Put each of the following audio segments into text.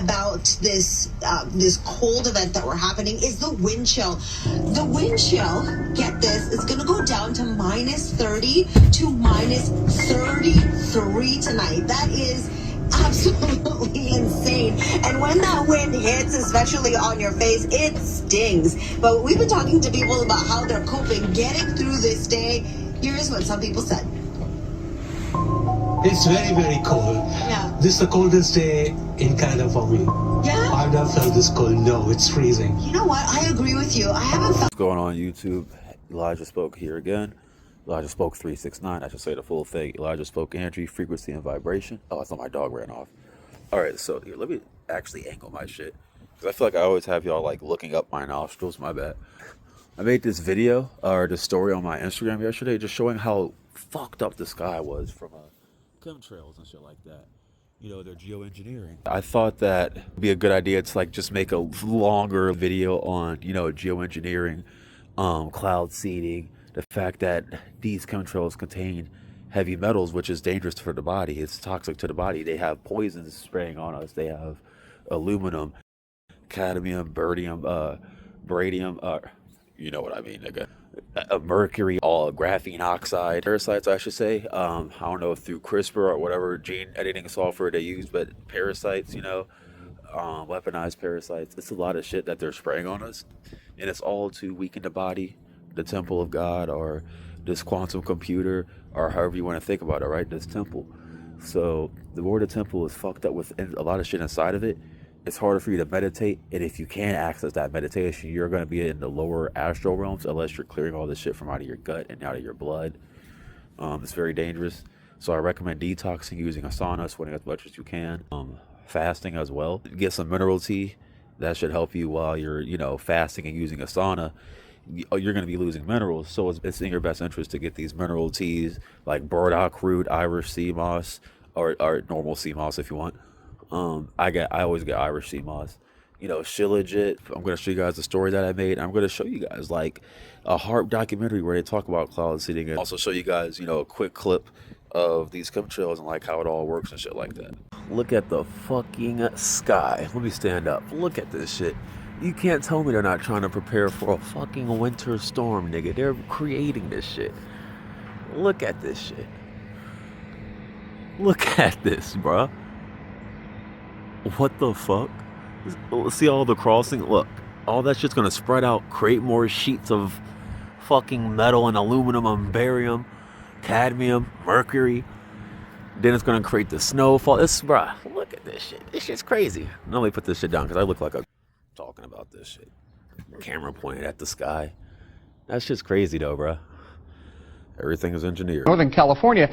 about this this cold event that we're happening is the wind chill. The wind chill, get this, is going to go down to minus 30 to minus 33 tonight. That is absolutely insane. And when that wind hits, especially on your face, it stings. But we've been talking to people about how they're coping, getting through this day. Here's what some people said. It's very, very cold. Yeah. This is the coldest day in Canada for me. Yeah? I've never felt this cold. No, it's freezing. You know what? I agree with you. I haven't felt... What's going on YouTube? Elijah Spoke here again. Elijah Spoke 369. I should say the full thing. Elijah Spoke energy, frequency, and vibration. Oh, I thought my dog ran off. Alright, so here, let me actually angle my shit. Because I feel like I always have y'all like looking up my nostrils. My bad. I made this video, or this story on my Instagram yesterday, just showing how fucked up the sky was from chemtrails and shit like that. You know, they're geoengineering. I thought that would be a good idea to like just make a longer video on, you know, geoengineering, cloud seeding, the fact that these chemtrails contain heavy metals, which is dangerous for the body. It's toxic to the body. They have poisons spraying on us. They have aluminum, cadmium, barium, you know what I mean, nigga. Mercury, all graphene oxide, parasites, I should say. I don't know if through CRISPR or whatever gene editing software they use, but parasites, you know, weaponized parasites. It's a lot of shit that they're spraying on us, and it's all to weaken the body, the temple of God, or this quantum computer, or however you want to think about it, right? This temple. So the more the temple is fucked up with a lot of shit inside of it, it's harder for you to meditate, and if you can't access that meditation, you're going to be in the lower astral realms unless you're clearing all this shit from out of your gut and out of your blood. It's very dangerous. So I recommend detoxing, using a sauna, sweating as much as you can, fasting as well. Get some mineral tea. That should help you while you're, you know, fasting and using a sauna. You're going to be losing minerals, so it's in your best interest to get these mineral teas like burdock root, Irish sea moss, or normal sea moss if you want. I always get Irish sea moss, you know, shilajit. I'm going to show you guys the story that I made. I'm going to show you guys like a HARP documentary where they talk about cloud seeding, and also show you guys, you know, a quick clip of these chemtrails and like how it all works and shit like that. Look at the fucking sky. Let me stand up. Look at this shit. You can't tell me they're not trying to prepare for a fucking winter storm, nigga. They're creating this shit. Look at this shit. Look at this, bruh. What the fuck? See all the crossing? Look, all that shit's gonna spread out, create more sheets of fucking metal and aluminum and barium, cadmium, mercury. Then it's gonna create the snowfall. This, bruh, look at this shit. This shit's crazy. Now let me put this shit down because I look like a talking about this shit. Camera pointed at the sky. That shit's crazy though, bruh. Everything is engineered. Northern California,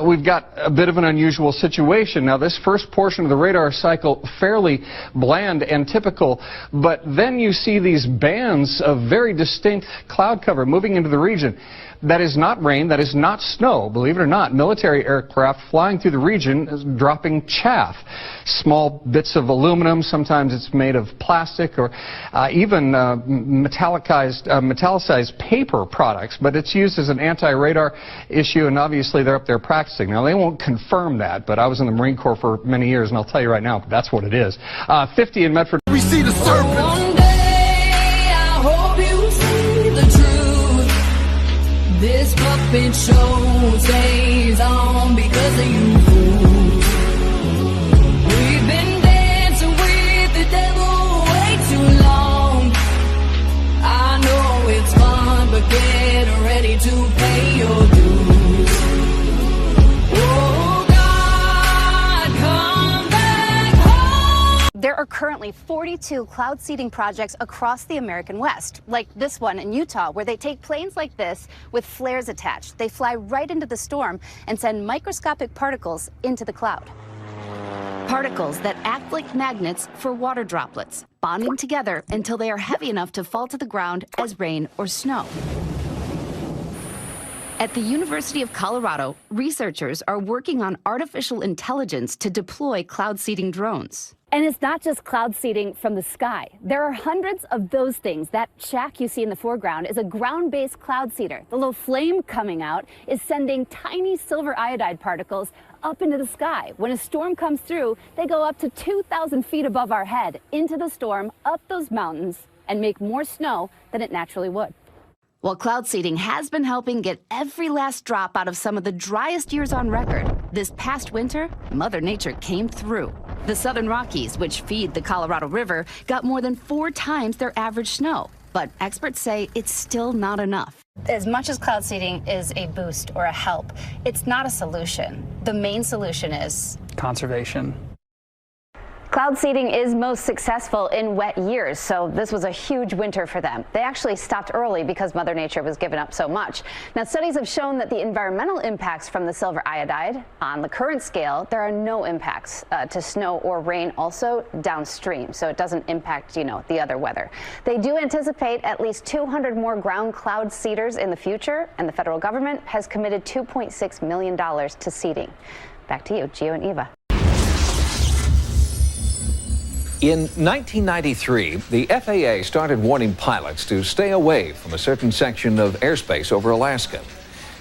we've got a bit of an unusual situation. Now, this first portion of the radar cycle, fairly bland and typical, but then you see these bands of very distinct cloud cover moving into the region. That is not rain, that is not snow. Believe it or not, military aircraft flying through the region is dropping chaff. Small bits of aluminum, sometimes it's made of plastic, or even metallicized paper products, but it's used as an anti-radar issue, and obviously they're up there practicing. Now, they won't confirm that, but I was in the Marine Corps for many years, and I'll tell you right now, that's what it is. 50 in Medford. We see the serpent. One day, I hope you see the truth. This puppet show stays on because of you fools. We've been dancing with the devil way too long. I know it's fun, but get ready to pay your dues. Oh God, come back home. There are currently 42 cloud seeding projects across the American West, like this one in Utah, where they take planes like this with flares attached. They fly right into the storm and send microscopic particles into the cloud. Particles that act like magnets for water droplets, bonding together until they are heavy enough to fall to the ground as rain or snow. At the University of Colorado, researchers are working on artificial intelligence to deploy cloud seeding drones. And it's not just cloud seeding from the sky. There are hundreds of those things. That shack you see in the foreground is a ground-based cloud seeder. The little flame coming out is sending tiny silver iodide particles up into the sky. When a storm comes through, they go up to 2,000 feet above our head, into the storm, up those mountains, and make more snow than it naturally would. Well, cloud seeding has been helping get every last drop out of some of the driest years on record. This past winter, Mother Nature came through. The Southern Rockies, which feed the Colorado River, got more than 4 times their average snow. But experts say it's still not enough. As much as cloud seeding is a boost or a help, it's not a solution. The main solution is conservation. Cloud seeding is most successful in wet years, so this was a huge winter for them. They actually stopped early because Mother Nature was giving up so much. Now, studies have shown that the environmental impacts from the silver iodide, on the current scale, there are no impacts to snow or rain, also downstream, so it doesn't impact, the other weather. They do anticipate at least 200 more ground cloud seeders in the future, and the federal government has committed $2.6 million to seeding. Back to you, Gio and Eva. In 1993, the FAA started warning pilots to stay away from a certain section of airspace over Alaska.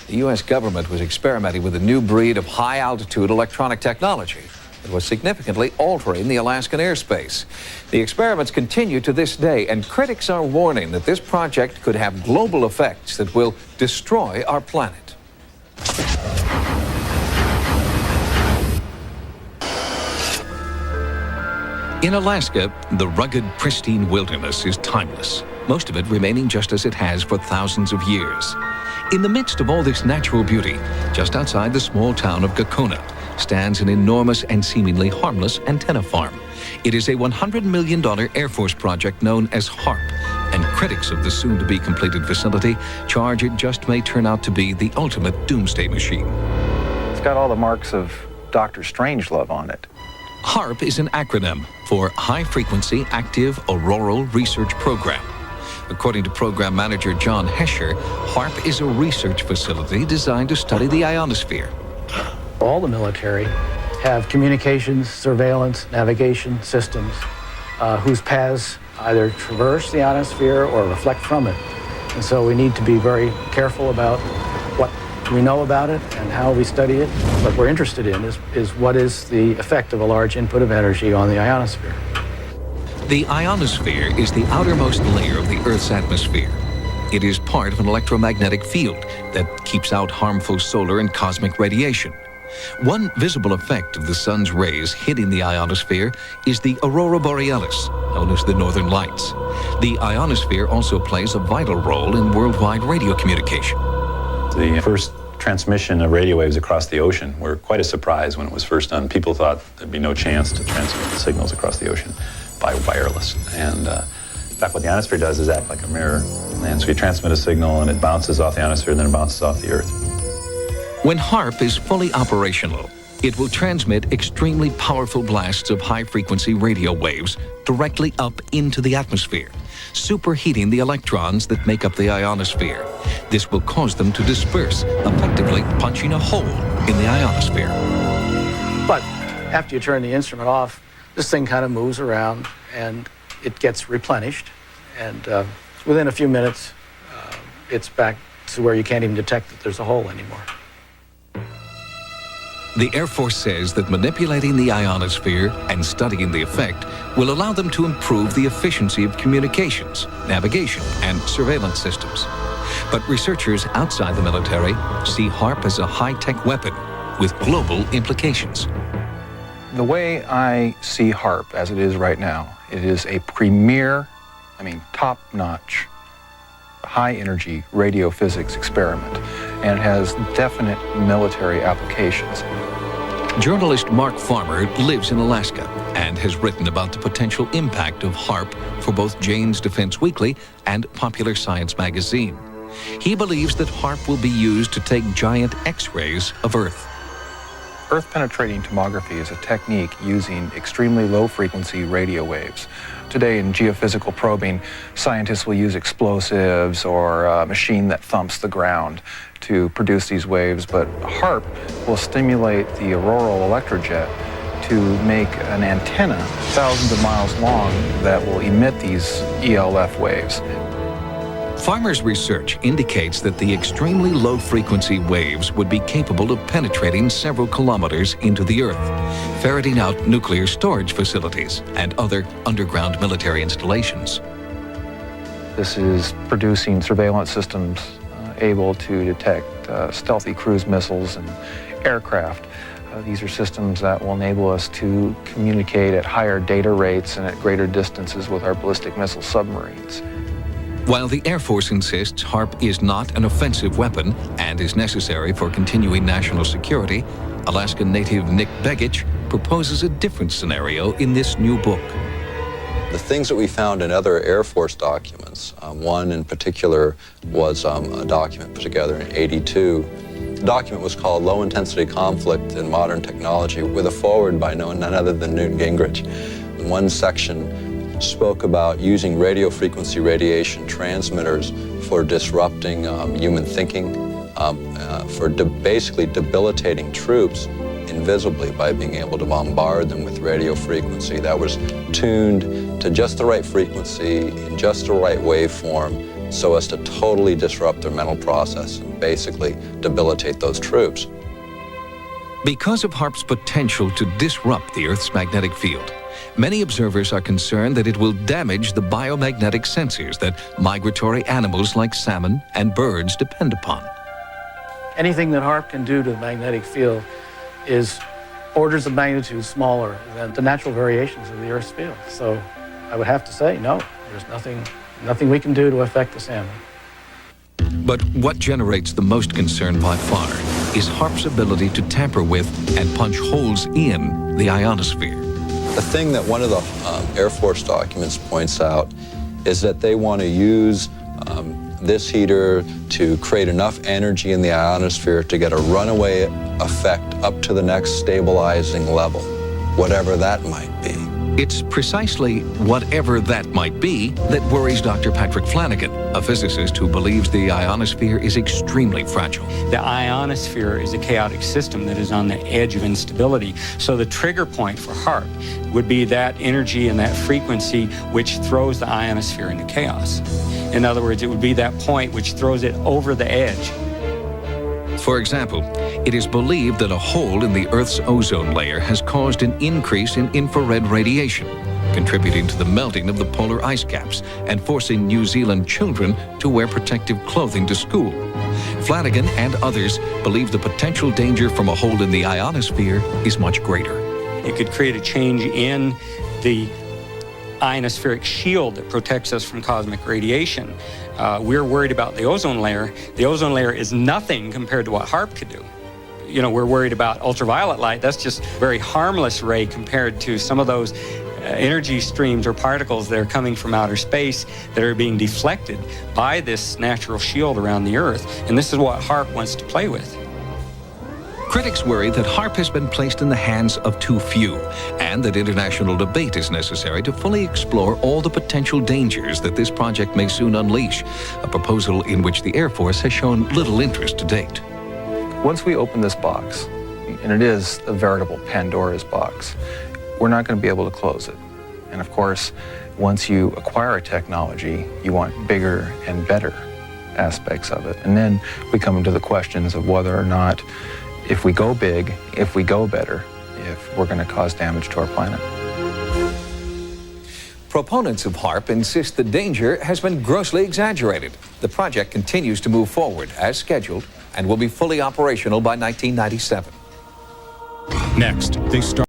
The U.S. government was experimenting with a new breed of high-altitude electronic technology that was significantly altering the Alaskan airspace. The experiments continue to this day, and critics are warning that this project could have global effects that will destroy our planet. In Alaska, the rugged, pristine wilderness is timeless, most of it remaining just as it has for thousands of years. In the midst of all this natural beauty, just outside the small town of Gakona, stands an enormous and seemingly harmless antenna farm. It is a $100 million Air Force project known as HARP, and critics of the soon-to-be completed facility charge it just may turn out to be the ultimate doomsday machine. It's got all the marks of Dr. Strangelove on it. HARP is an acronym for High Frequency Active Auroral Research Program. According to program manager John Hesher, HARP is a research facility designed to study the ionosphere. All the military have communications, surveillance, navigation systems whose paths either traverse the ionosphere or reflect from it. And so we need to be very careful about what we know about it and how we study it. What we're interested in is what is the effect of a large input of energy on the ionosphere. The ionosphere is the outermost layer of the Earth's atmosphere. It is part of an electromagnetic field that keeps out harmful solar and cosmic radiation. One visible effect of the sun's rays hitting the ionosphere is the aurora borealis, known as the northern lights. The ionosphere also plays a vital role in worldwide radio communication. The first transmission of radio waves across the ocean were quite a surprise when it was first done. People thought there'd be no chance to transmit the signals across the ocean by wireless. And in fact, what the ionosphere does is act like a mirror. And so you transmit a signal and it bounces off the ionosphere and then it bounces off the Earth. When HARP is fully operational, it will transmit extremely powerful blasts of high-frequency radio waves directly up into the atmosphere, superheating the electrons that make up the ionosphere. This will cause them to disperse, effectively punching a hole in the ionosphere. But after you turn the instrument off, this thing kind of moves around and it gets replenished. And within a few minutes, it's back to where you can't even detect that there's a hole anymore. The Air Force says that manipulating the ionosphere and studying the effect will allow them to improve the efficiency of communications, navigation, and surveillance systems. But researchers outside the military see HARP as a high-tech weapon with global implications. The way I see HARP as it is right now, it is a premier, top-notch, high-energy radio physics experiment, and it has definite military applications. Journalist Mark Farmer lives in Alaska and has written about the potential impact of HARP for both Jane's Defense Weekly and Popular Science magazine. He believes that HARP will be used to take giant X-rays of Earth. Earth-penetrating tomography is a technique using extremely low-frequency radio waves. Today in geophysical probing, scientists will use explosives or a machine that thumps the ground to produce these waves, but HARP will stimulate the auroral electrojet to make an antenna thousands of miles long that will emit these ELF waves. Farmers' research indicates that the extremely low-frequency waves would be capable of penetrating several kilometers into the Earth, ferreting out nuclear storage facilities and other underground military installations. This is producing surveillance systems able to detect stealthy cruise missiles and aircraft. These are systems that will enable us to communicate at higher data rates and at greater distances with our ballistic missile submarines. While the Air Force insists HARP is not an offensive weapon and is necessary for continuing national security, Alaskan native Nick Begich proposes a different scenario in this new book. The things that we found in other Air Force documents, one in particular was a document put together in '82. The document was called Low Intensity Conflict in Modern Technology, with a foreword by none other than Newt Gingrich. One section spoke about using radio frequency radiation transmitters for disrupting human thinking, for basically debilitating troops invisibly by being able to bombard them with radio frequency that was tuned to just the right frequency, in just the right waveform, so as to totally disrupt their mental process and basically debilitate those troops. Because of HARP's potential to disrupt the Earth's magnetic field, many observers are concerned that it will damage the biomagnetic sensors that migratory animals like salmon and birds depend upon. Anything that HARP can do to the magnetic field is orders of magnitude smaller than the natural variations of the Earth's field. So I would have to say, no, there's nothing we can do to affect the salmon. But what generates the most concern by far is HARP's ability to tamper with and punch holes in the ionosphere. The thing that one of the Air Force documents points out is that they want to use this heater to create enough energy in the ionosphere to get a runaway effect up to the next stabilizing level, whatever that might be. It's precisely whatever that might be that worries Dr. Patrick Flanagan, a physicist who believes the ionosphere is extremely fragile. The ionosphere is a chaotic system that is on the edge of instability. So the trigger point for HARP would be that energy and that frequency which throws the ionosphere into chaos. In other words, it would be that point which throws it over the edge. For example, it is believed that a hole in the Earth's ozone layer has caused an increase in infrared radiation, contributing to the melting of the polar ice caps and forcing New Zealand children to wear protective clothing to school. Flanagan and others believe the potential danger from a hole in the ionosphere is much greater. It could create a change in the ionospheric shield that protects us from cosmic radiation. We're worried about the ozone layer. The ozone layer is nothing compared to what HARP could do. You know, we're worried about ultraviolet light. That's just a very harmless ray compared to some of those energy streams or particles that are coming from outer space that are being deflected by this natural shield around the Earth. And this is what HARP wants to play with. Critics worry that HARP has been placed in the hands of too few, and that international debate is necessary to fully explore all the potential dangers that this project may soon unleash, a proposal in which the Air Force has shown little interest to date. Once we open this box, and it is a veritable Pandora's box, we're not going to be able to close it. And of course, once you acquire a technology, you want bigger and better aspects of it. And then we come into the questions of whether or not, if we go big, if we go better, if we're going to cause damage to our planet. Proponents of HARP insist the danger has been grossly exaggerated. The project continues to move forward as scheduled and will be fully operational by 1997. Next, they start